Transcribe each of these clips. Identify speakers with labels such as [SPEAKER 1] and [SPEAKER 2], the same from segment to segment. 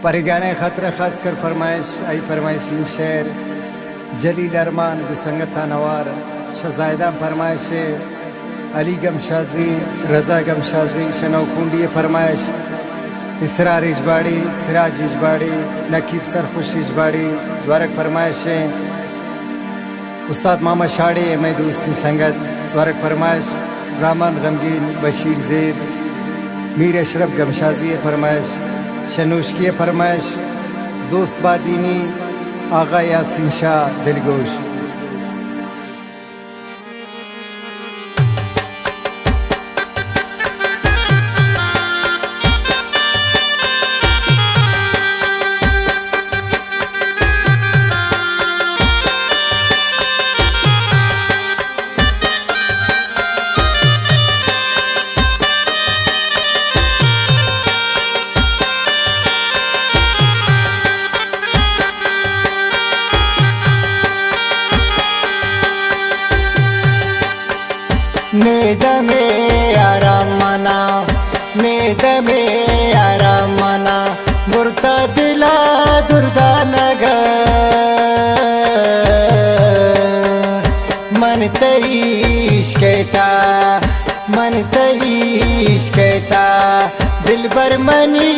[SPEAKER 1] परिगाने खतर खास कर फरमाइश आई फरमाइशी शेर जलील अरमान बिसंगता नवार शजायदा फरमाइश अली गमशाजी रजा गमशाजी शनौकुंडी फरमाइश इसरार इजबाड़ी सिराज इजबाड़ी नकीब सरखुश इजबाड़ी द्वारक फरमाइश उस्ताद मामा शाड़े मैं दोस्ती संगत द्वारक फरमाइश रामन गमगीन बशीर जैद मीर अशरफ गमशाजी फरमाइश शनूश की फरमाइश दोस्त बादीनी आगा यासीन शाह दिलगोश।
[SPEAKER 2] नेद में आराम मना नेद में आराम मना बुरता दिला दुर्दा नगर मन तईश कहता मन तईश कहता दिल भर मनी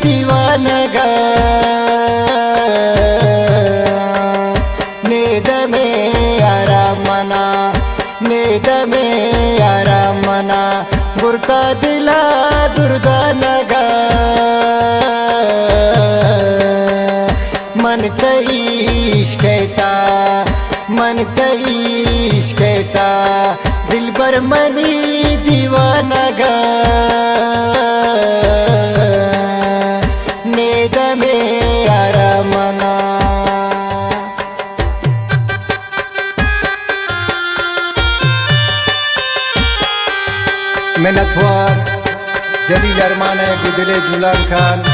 [SPEAKER 2] दीवानगर नेद में आराम मना नेद में आराम मना बुरता दिला दुर्दा नगर मन तईश कहता मन तईश कहता दिल भर मनी दीवानगर नेद में आराम मना।
[SPEAKER 1] मिन्नतवार जलील अरमान है गुदिले जुलान खान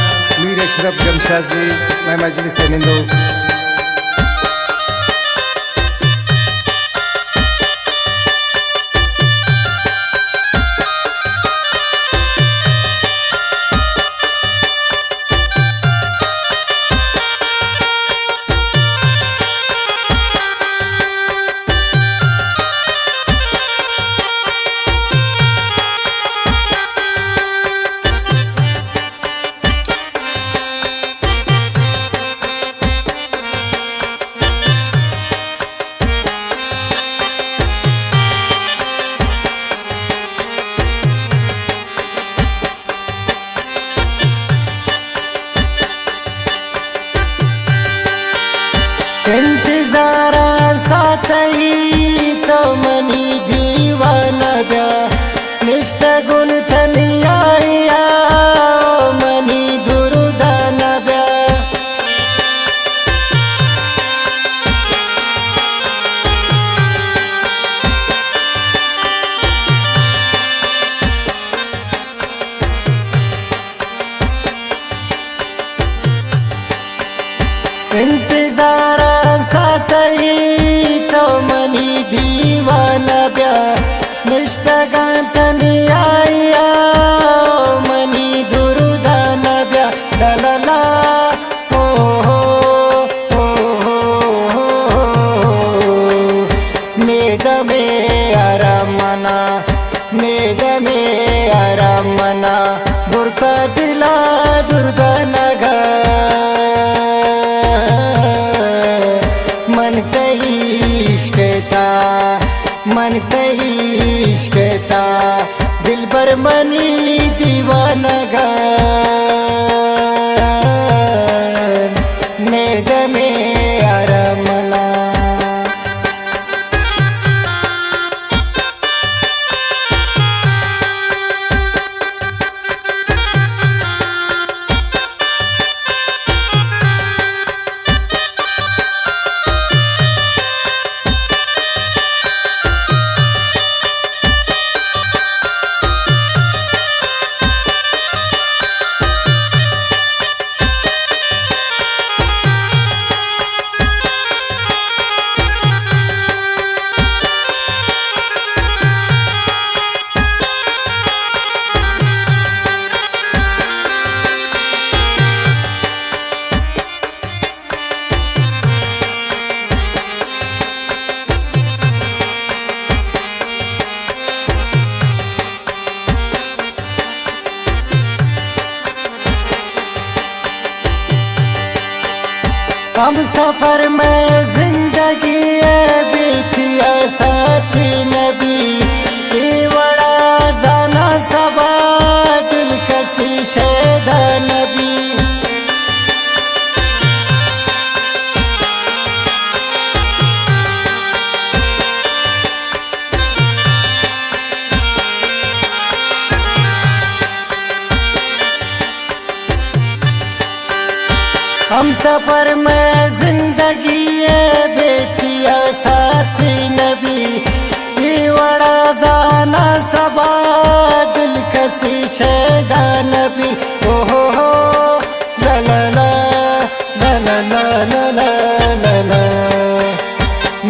[SPEAKER 1] मीर अशरफ गमशाजी मैं मजलिस निंदो।
[SPEAKER 2] इंतजारा साथई तो मनी दीवाना ब्या निष्ठा गुण थनिया मनी दुरुदाना ब्या इंतजारा साथई तो मनी दीवाना ब्या निष्ठा तनिया मनी दुरुदाना ब्या ला ला ला ओ हो नेद में आराम मना नेद में आराम मना बुरता दिला दुर्दा नगर मन तईश कहता मन तईश कहता दिल भर मनी दीवानगर नेद में आराम मना। हम सफर में जिंदगी बीतिया साथी नबी ये बड़ा जाना सबा दिल कसी शैदा नबी। हम सफर में जिंदगी बेटिया साथी नबी ये बड़ा जाना सबा दिल कसी शैदा नबी। ओ हो ला ला ला ला ला ला ला ला ला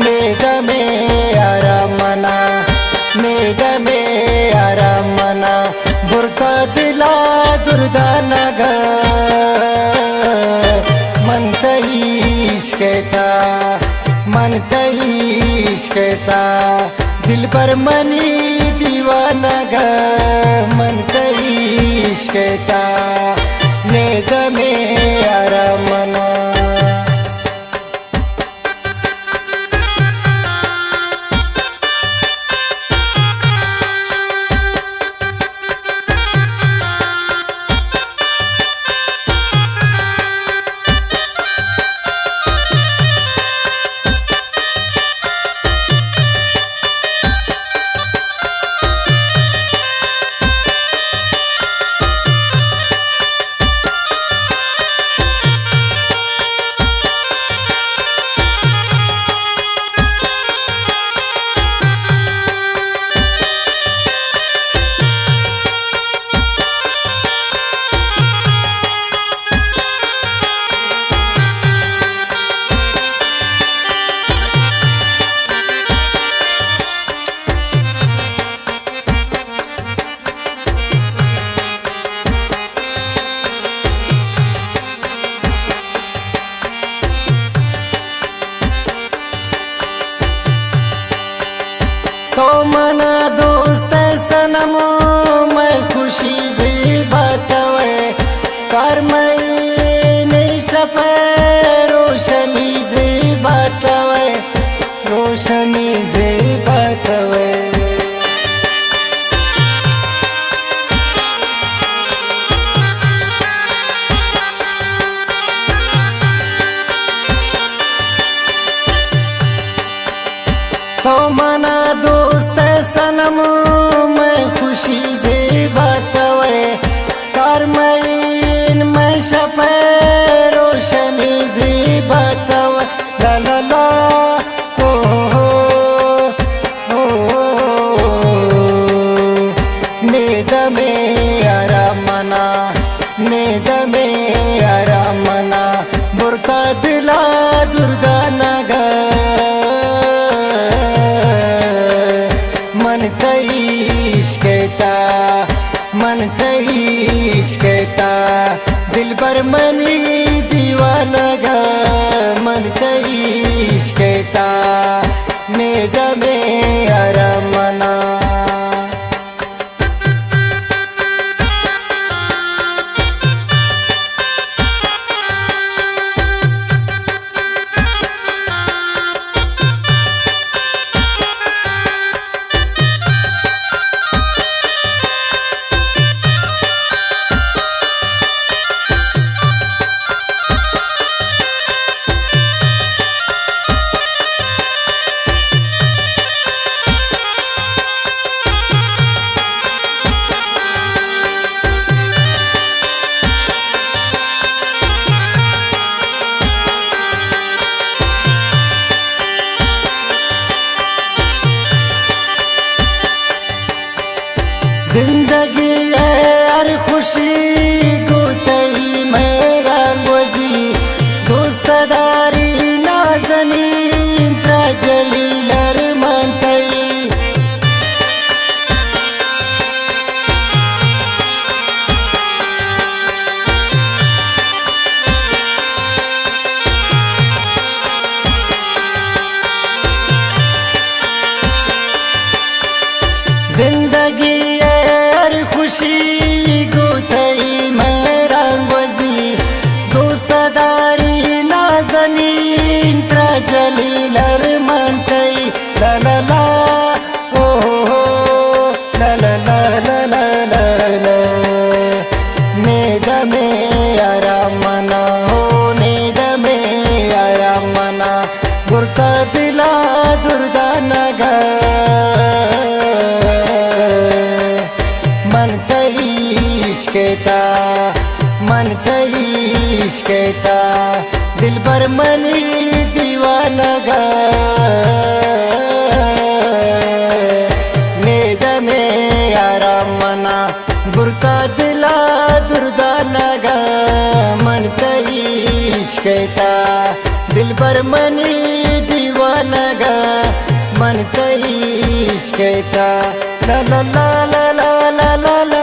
[SPEAKER 2] नेद में आराम मना नेद में आराम मना बुरता दिला दुर्दा नगा मन इश्क़ता मन इश्क़ता दिल पर मनी दीवाना गा मन इश्क़ता नेद में आराम मना। तो मना दोस्त सनम मैं खुशी से बतावे कर मैंने शफे रोशनी से बतावे रोशनी से बतावे। तो मना दोस्त सनम मैं खुशी से बतावे कर मैं शफे रोशनी से बतावे ला ला ला ओ नेद में आराम मना नेद में आराम मना बुरता दिला दुर्दा नगा मन इश्क़ता मन इश्क़ता दिल पर मनी दीवाना गा मन इश्क़ता नेद में आराम मना। में आराम मना हो नेद में आराम मना गुरता दिला दुर्दानग मन तईश्केता मन तईश्केता दिल भर मनी दीवानगा नेद में आराम मना गुरता दिला दुर्दानगा मन तईश्केता दिल भर मनी दीवानगा मन तईश्केता ला ला ला ला ला ला ला